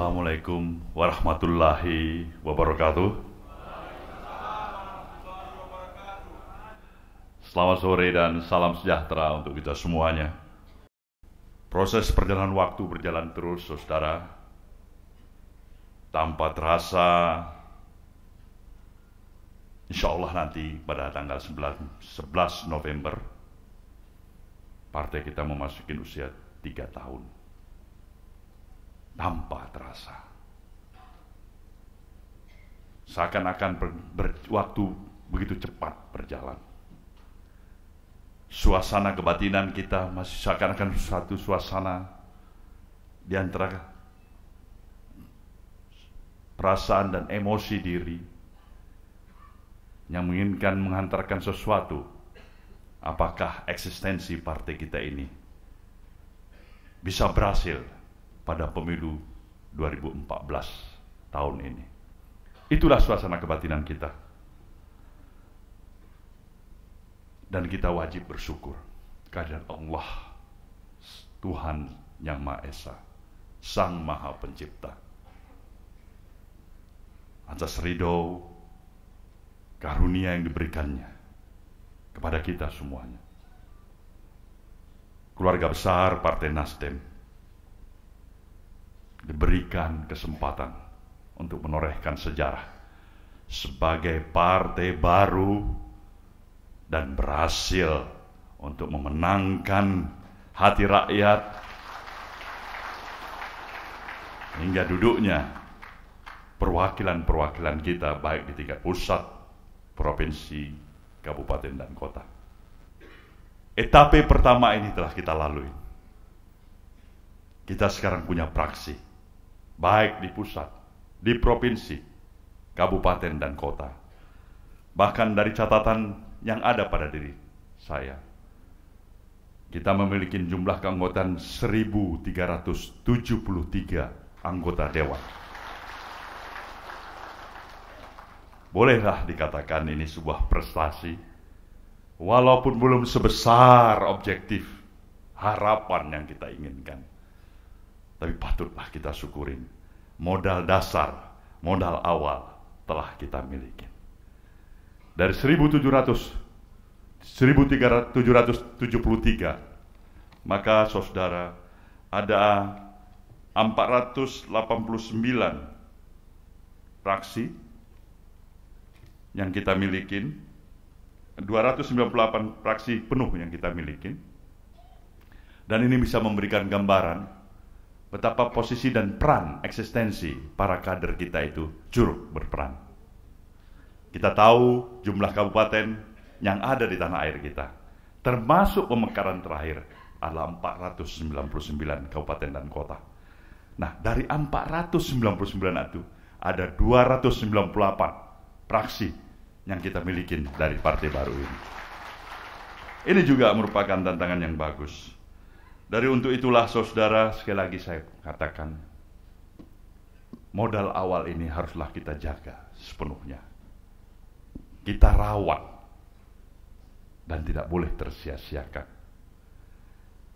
Assalamualaikum warahmatullahi wabarakatuh. Selamat sore dan salam sejahtera untuk kita semuanya. Proses perjalanan waktu berjalan terus, saudara. Tanpa terasa, insya Allah nanti pada tanggal 11 November, partai kita memasuki usia 3 tahun. Tanpa terasa, seakan-akan waktu begitu cepat berjalan. Suasana kebatinan kita masih seakan-akan suatu suasana di antara perasaan dan emosi diri yang menginginkan menghantarkan sesuatu. Apakah eksistensi partai kita ini bisa berhasil pada pemilu 2014 tahun ini? Itulah suasana kebatinan kita. Dan kita wajib bersyukur kehadirat Allah, Tuhan yang Maha Esa, Sang Maha Pencipta, atas ridho karunia yang diberikannya kepada kita semuanya. Keluarga besar Partai Nasdem diberikan kesempatan untuk menorehkan sejarah sebagai partai baru dan berhasil untuk memenangkan hati rakyat hingga duduknya perwakilan-perwakilan kita baik di tingkat pusat, provinsi, kabupaten, dan kota. Etape pertama ini telah kita lalui. Kita sekarang punya praksi baik di pusat, di provinsi, kabupaten, dan kota. Bahkan dari catatan yang ada pada diri saya, kita memiliki jumlah keanggotaan 1.373 anggota dewan. Bolehlah dikatakan ini sebuah prestasi, walaupun belum sebesar objektif harapan yang kita inginkan. Tapi patutlah kita syukurin, modal dasar, modal awal telah kita miliki. Dari 1.373, maka saudara, ada 489 fraksi yang kita miliki, 298 fraksi penuh yang kita miliki. Dan ini bisa memberikan gambaran betapa posisi dan peran eksistensi para kader kita itu turut berperan. Kita tahu jumlah kabupaten yang ada di tanah air kita, termasuk pemekaran terakhir, adalah 499 kabupaten dan kota. Nah, dari 499 itu ada 298 praksi yang kita miliki dari partai baru ini. Ini juga merupakan tantangan yang bagus. Dari untuk itulah saudara, sekali lagi saya katakan, modal awal ini haruslah kita jaga sepenuhnya. Kita rawat dan tidak boleh tersia-siakan.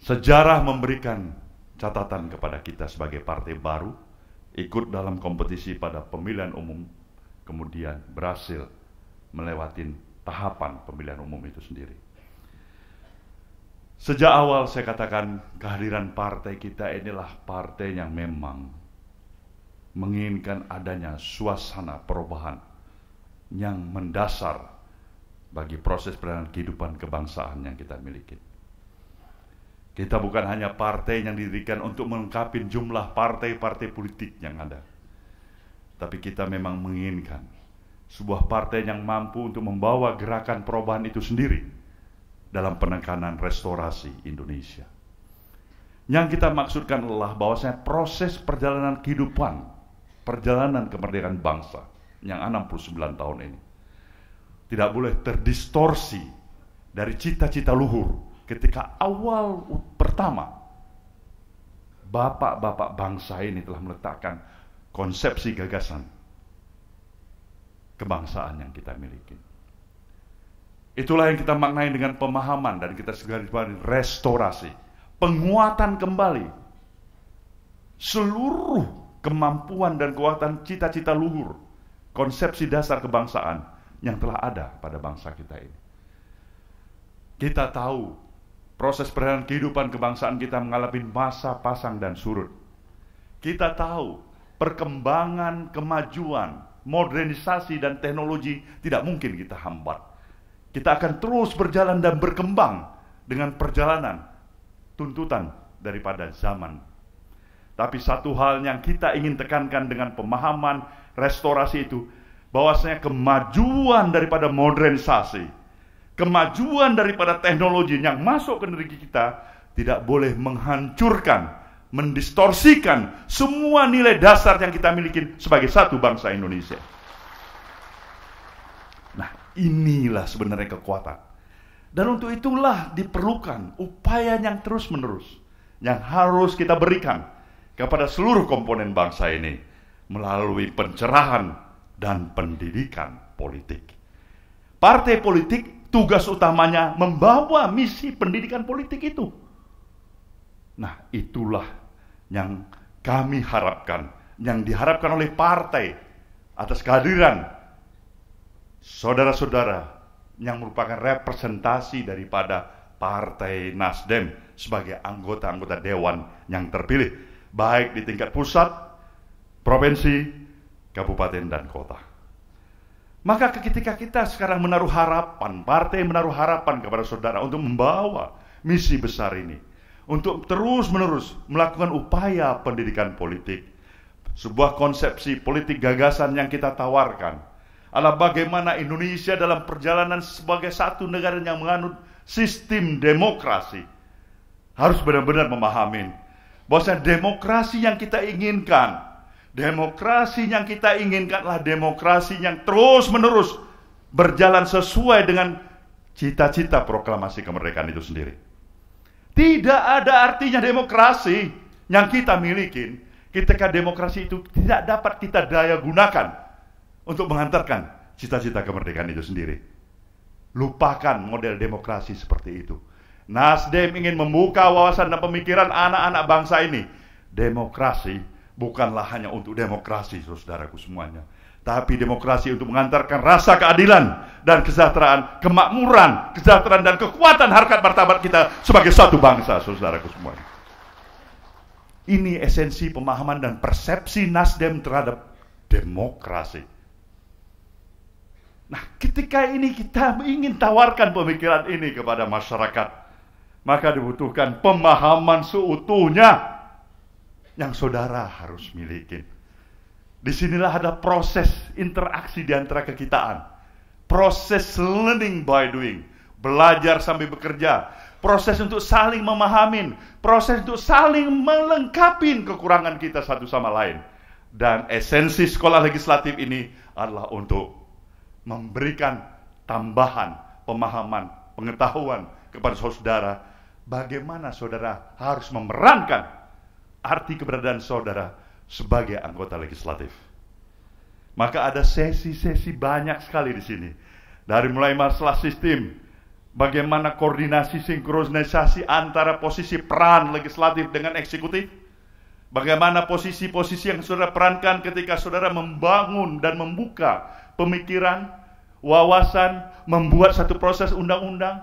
Sejarah memberikan catatan kepada kita sebagai partai baru, ikut dalam kompetisi pada pemilihan umum, kemudian berhasil melewati tahapan pemilihan umum itu sendiri. Sejak awal saya katakan, kehadiran partai kita inilah partai yang memang menginginkan adanya suasana perubahan yang mendasar bagi proses perjalanan kehidupan kebangsaan yang kita miliki. Kita bukan hanya partai yang didirikan untuk melengkapi jumlah partai-partai politik yang ada, tapi kita memang menginginkan sebuah partai yang mampu untuk membawa gerakan perubahan itu sendiri dalam penekanan restorasi Indonesia. Yang kita maksudkan adalah bahwasanya proses perjalanan kehidupan, perjalanan kemerdekaan bangsa yang 69 tahun ini tidak boleh terdistorsi dari cita-cita luhur ketika awal pertama bapak-bapak bangsa ini telah meletakkan konsepsi gagasan kebangsaan yang kita miliki. Itulah yang kita maknai dengan pemahaman dan kita segera disebut restorasi, penguatan kembali seluruh kemampuan dan kekuatan cita-cita luhur, konsepsi dasar kebangsaan yang telah ada pada bangsa kita ini. Kita tahu proses perjalanan kehidupan kebangsaan kita mengalami masa pasang dan surut. Kita tahu perkembangan, kemajuan, modernisasi dan teknologi tidak mungkin kita hambat. Kita akan terus berjalan dan berkembang dengan perjalanan tuntutan daripada zaman. Tapi satu hal yang kita ingin tekankan dengan pemahaman restorasi itu, bahwasanya kemajuan daripada modernisasi, kemajuan daripada teknologi yang masuk ke negeri kita tidak boleh menghancurkan, mendistorsikan semua nilai dasar yang kita miliki sebagai satu bangsa Indonesia. Nah, inilah sebenarnya kekuatan. Dan untuk itulah diperlukan upaya yang terus-menerus yang harus kita berikan kepada seluruh komponen bangsa ini melalui pencerahan dan pendidikan politik. Partai politik tugas utamanya membawa misi pendidikan politik itu. Nah, itulah yang kami harapkan, yang diharapkan oleh partai atas kehadiran saudara-saudara yang merupakan representasi daripada Partai Nasdem sebagai anggota-anggota dewan yang terpilih, baik di tingkat pusat, provinsi, kabupaten, dan kota. Maka ketika kita sekarang menaruh harapan, partai menaruh harapan kepada saudara untuk membawa misi besar ini, untuk terus-menerus melakukan upaya pendidikan politik. Sebuah konsepsi politik gagasan yang kita tawarkan adalah bagaimana Indonesia dalam perjalanan sebagai satu negara yang menganut sistem demokrasi harus benar-benar memahami bahwa demokrasi yang kita inginkan, demokrasi yang kita inginkan adalah demokrasi yang terus-menerus berjalan sesuai dengan cita-cita proklamasi kemerdekaan itu sendiri. Tidak ada artinya demokrasi yang kita miliki ketika demokrasi itu tidak dapat kita daya gunakan untuk mengantarkan cita-cita kemerdekaan itu sendiri. Lupakan model demokrasi seperti itu. Nasdem ingin membuka wawasan dan pemikiran anak-anak bangsa ini. Demokrasi bukanlah hanya untuk demokrasi, saudaraku semuanya, tapi demokrasi untuk mengantarkan rasa keadilan dan kesejahteraan, kemakmuran, kesejahteraan dan kekuatan harkat martabat kita sebagai satu bangsa, saudaraku semuanya. Ini esensi pemahaman dan persepsi Nasdem terhadap demokrasi. Nah, ketika ini kita ingin tawarkan pemikiran ini kepada masyarakat, maka dibutuhkan pemahaman seutuhnya yang saudara harus miliki. Disinilah ada proses interaksi di antara kekitaan, proses learning by doing, belajar sambil bekerja, proses untuk saling memahami, proses untuk saling melengkapi kekurangan kita satu sama lain. Dan esensi sekolah legislatif ini adalah untuk memberikan tambahan pemahaman, pengetahuan kepada saudara, bagaimana saudara harus memerankan arti keberadaan saudara sebagai anggota legislatif. Maka ada sesi-sesi banyak sekali di sini. Dari mulai masalah sistem, bagaimana koordinasi sinkronisasi antara posisi peran legislatif dengan eksekutif, bagaimana posisi-posisi yang saudara perankan ketika saudara membangun dan membuka pemikiran, wawasan, membuat satu proses undang-undang,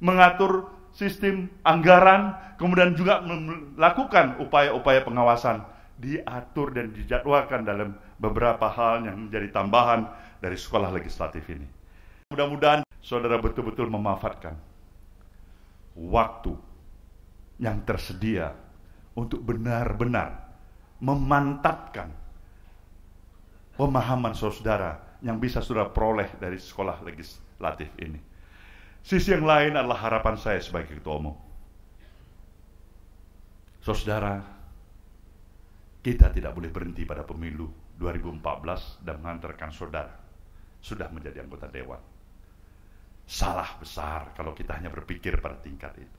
mengatur sistem anggaran, kemudian juga melakukan upaya-upaya pengawasan, diatur dan dijadwalkan dalam beberapa hal yang menjadi tambahan dari sekolah legislatif ini. Mudah-mudahan saudara betul-betul memanfaatkan waktu yang tersedia untuk benar-benar memantapkan pemahaman saudara yang bisa saudara peroleh dari sekolah legislatif ini. Sisi yang lain adalah harapan saya sebagai ketua umum. Saudara, kita tidak boleh berhenti pada pemilu 2014 dan mengantarkan saudara sudah menjadi anggota dewan. Salah besar kalau kita hanya berpikir pada tingkat itu.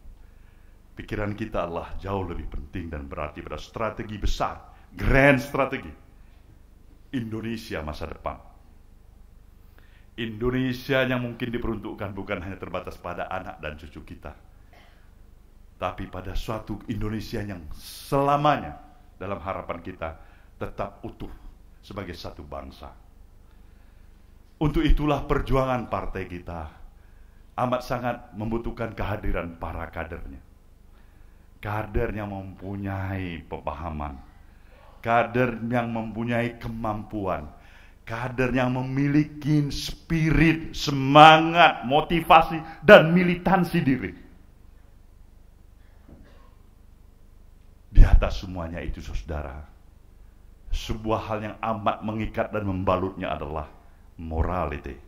Pikiran kita adalah jauh lebih penting dan berarti pada strategi besar, grand strategi Indonesia masa depan. Indonesia yang mungkin diperuntukkan bukan hanya terbatas pada anak dan cucu kita, tapi pada suatu Indonesia yang selamanya dalam harapan kita tetap utuh sebagai satu bangsa. Untuk itulah perjuangan partai kita amat sangat membutuhkan kehadiran para kadernya. Kader yang mempunyai pemahaman, kader yang mempunyai kemampuan, kader yang memiliki spirit, semangat, motivasi, dan militansi diri. Di atas semuanya itu, saudara, sebuah hal yang amat mengikat dan membalutnya adalah morality.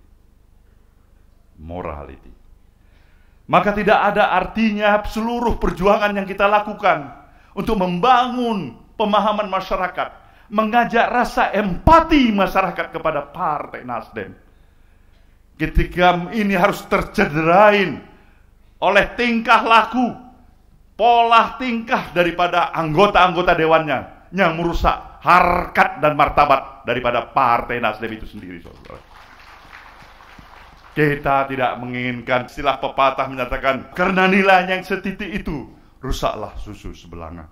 Morality. Maka tidak ada artinya seluruh perjuangan yang kita lakukan untuk membangun pemahaman masyarakat, mengajak rasa empati masyarakat kepada Partai Nasdem, ketika ini harus tercederain oleh tingkah laku, pola tingkah daripada anggota-anggota dewannya yang merusak harkat dan martabat daripada Partai Nasdem itu sendiri, saudara. Kita tidak menginginkan, istilah pepatah menyatakan, karena nilai yang setitik itu, rusaklah susu sebelanga.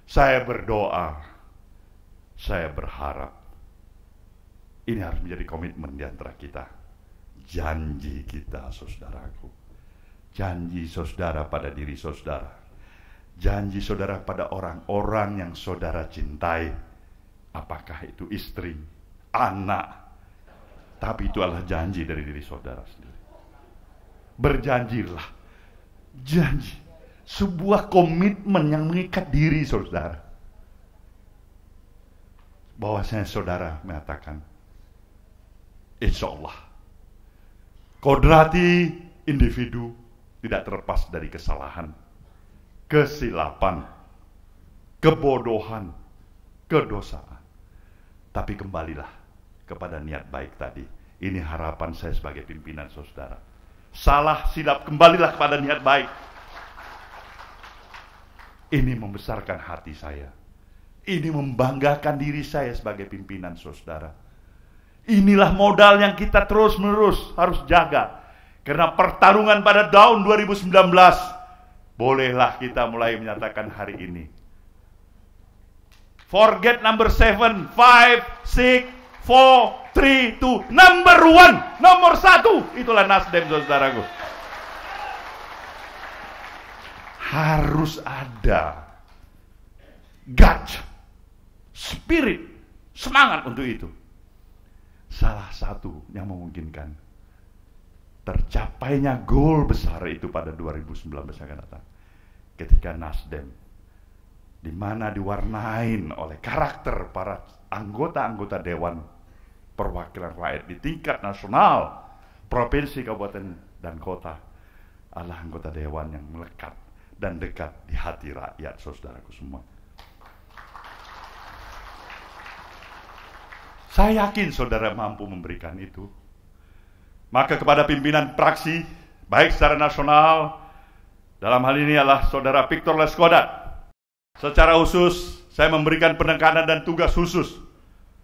Saya berdoa, saya berharap, ini harus menjadi komitmen di antara kita. Janji kita, saudaraku. Janji saudara pada diri saudara. Janji saudara pada orang-orang yang saudara cintai. Apakah itu istri, anak, tapi itu adalah janji dari diri saudara sendiri. Berjanjilah. Janji. Sebuah komitmen yang mengikat diri saudara. Bahwasanya saudara mengatakan, insya Allah, kodrati individu tidak terlepas dari kesalahan, kesilapan, kebodohan, kedosaan. Tapi kembalilah kepada niat baik tadi. Ini harapan saya sebagai pimpinan saudara. Salah silap, kembalilah kepada niat baik. Ini membesarkan hati saya. Ini membanggakan diri saya sebagai pimpinan saudara. Inilah modal yang kita terus-menerus harus jaga. Karena pertarungan pada tahun 2019, bolehlah kita mulai menyatakan hari ini. Forget number 7, 5, 6, 4, 3, 2, number 1, nomor 1. Itulah Nasdem, saudaraku. Harus ada gut, spirit, semangat untuk itu. Salah satu yang memungkinkan tercapainya goal besar itu pada 2019 yang akan datang, ketika Nasdem, di mana diwarnain oleh karakter para anggota-anggota Dewan Perwakilan Rakyat di tingkat nasional, provinsi, kabupaten, dan kota, adalah anggota Dewan yang melekat dan dekat di hati rakyat, saudaraku semua. Saya yakin saudara mampu memberikan itu. Maka kepada pimpinan praksi, baik secara nasional, dalam hal ini adalah saudara Victor Leskodat, secara khusus saya memberikan penekanan dan tugas khusus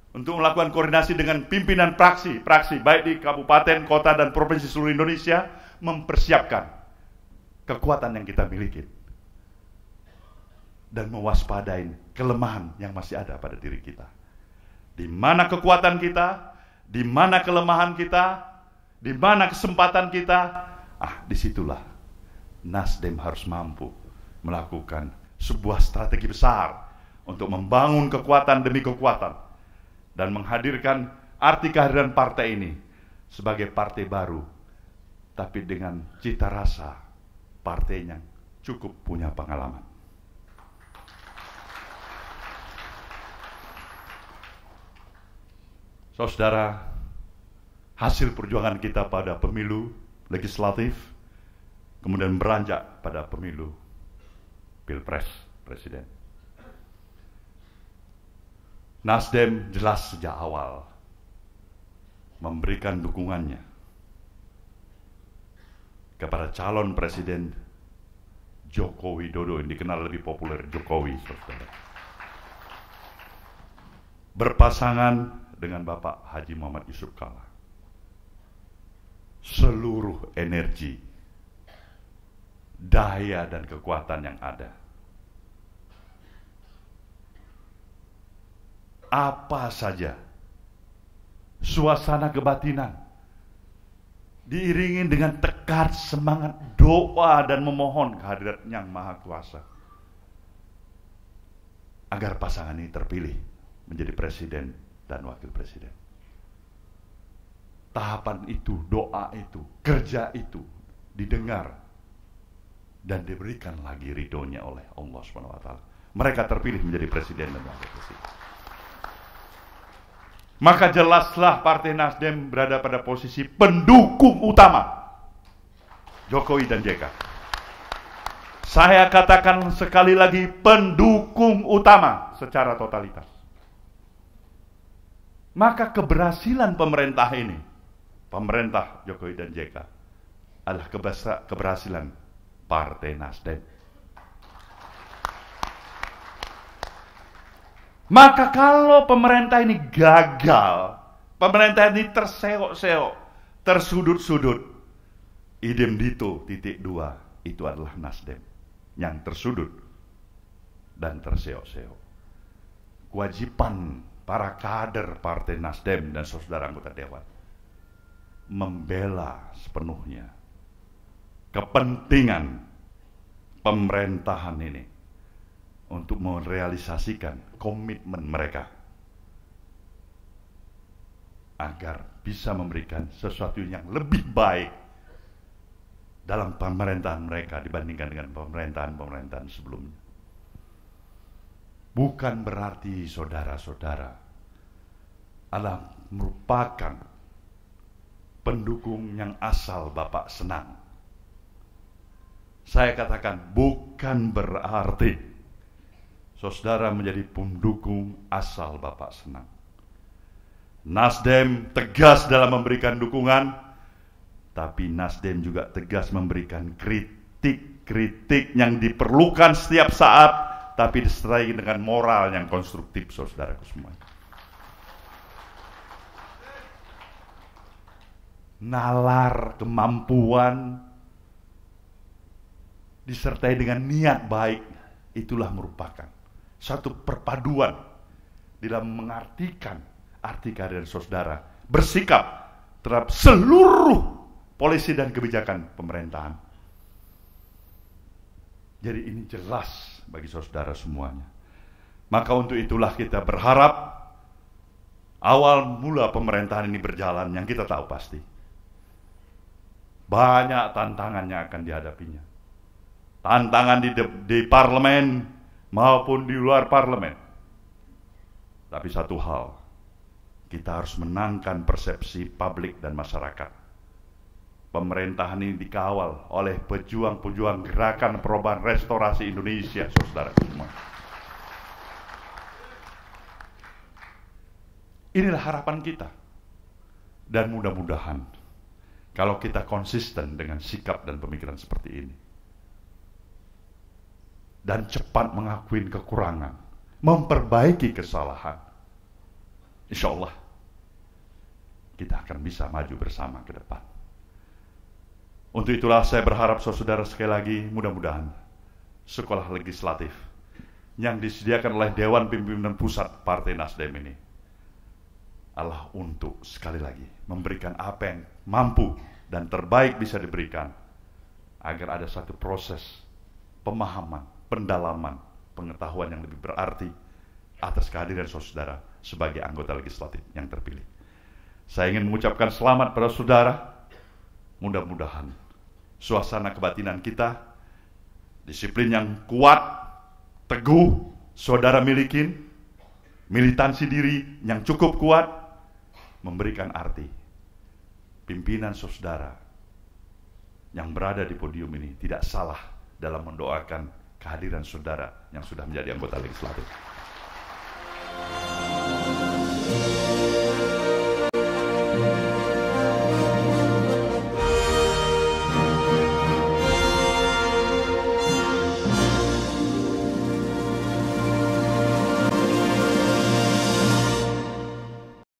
untuk melakukan koordinasi dengan pimpinan praksi baik di kabupaten, kota, dan provinsi seluruh Indonesia, mempersiapkan kekuatan yang kita miliki dan mewaspadai kelemahan yang masih ada pada diri kita. Di mana kekuatan kita, di mana kelemahan kita, di mana kesempatan kita, disitulah Nasdem harus mampu melakukan sebuah strategi besar untuk membangun kekuatan demi kekuatan dan menghadirkan arti kehadiran partai ini sebagai partai baru, tapi dengan cita rasa partainya cukup punya pengalaman. Saudara, hasil perjuangan kita pada pemilu legislatif, kemudian beranjak pada pemilu pilpres presiden. Nasdem jelas sejak awal memberikan dukungannya kepada calon presiden Joko Widodo, yang dikenal lebih populer Jokowi, saudara, berpasangan dengan Bapak Haji Muhammad Yusuf Kalla. Seluruh energi, daya, dan kekuatan yang ada apa saja, suasana kebatinan, diiringi dengan tekad semangat doa dan memohon kehadirat Yang Maha Kuasa, agar pasangan ini terpilih menjadi presiden dan wakil presiden. Tahapan itu, doa itu, kerja itu didengar dan diberikan lagi ridhonya oleh Allah SWT. Mereka terpilih menjadi presiden dan wakil presiden. Maka jelaslah Partai Nasdem berada pada posisi pendukung utama Jokowi dan JK. Saya katakan sekali lagi, pendukung utama secara totalitas. Maka keberhasilan pemerintah ini, pemerintah Jokowi dan JK, adalah keberhasilan Partai Nasdem. Maka kalau pemerintah ini gagal, pemerintah ini terseok-seok, tersudut-sudut, idem dito titik 2, itu adalah Nasdem yang tersudut dan terseok-seok. Kewajiban para kader Partai Nasdem dan saudara anggota Dewan membela sepenuhnya kepentingan pemerintahan ini untuk merealisasikan komitmen mereka agar bisa memberikan sesuatu yang lebih baik dalam pemerintahan mereka dibandingkan dengan pemerintahan-pemerintahan sebelumnya. Bukan berarti saudara-saudara adalah merupakan pendukung yang asal Bapak senang. Saya katakan bukan berarti saudara menjadi pendukung asal Bapak senang. Nasdem tegas dalam memberikan dukungan, tapi Nasdem juga tegas memberikan kritik-kritik yang diperlukan setiap saat, tapi disertai dengan moral yang konstruktif, saudaraku semua. Nalar, kemampuan, disertai dengan niat baik, itulah merupakan satu perpaduan dalam mengartikan arti kehadiran saudara bersikap terhadap seluruh polisi dan kebijakan pemerintahan. Jadi ini jelas bagi saudara semuanya. Maka untuk itulah kita berharap awal mula pemerintahan ini berjalan, yang kita tahu pasti banyak tantangan yang akan dihadapinya. Tantangan di parlemen maupun di luar parlemen. Tapi satu hal, kita harus menangkan persepsi publik dan masyarakat. Pemerintahan ini dikawal oleh pejuang-pejuang gerakan perubahan restorasi Indonesia, saudara semua. Inilah harapan kita. Dan mudah-mudahan kalau kita konsisten dengan sikap dan pemikiran seperti ini, dan cepat mengakui kekurangan, memperbaiki kesalahan, insya Allah kita akan bisa maju bersama ke depan. Untuk itulah saya berharap saudara sekali lagi, mudah-mudahan sekolah legislatif yang disediakan oleh Dewan Pimpinan Pusat Partai Nasdem ini adalah untuk sekali lagi memberikan apa yang mampu dan terbaik bisa diberikan, agar ada satu proses pemahaman, pendalaman, pengetahuan yang lebih berarti atas kehadiran saudara sebagai anggota legislatif yang terpilih. Saya ingin mengucapkan selamat pada saudara. Mudah-mudahan suasana kebatinan kita, disiplin yang kuat, teguh, saudara milikin, militansi diri yang cukup kuat, memberikan arti pimpinan saudara yang berada di podium ini tidak salah dalam mendoakan kehadiran saudara yang sudah menjadi anggota legislatif.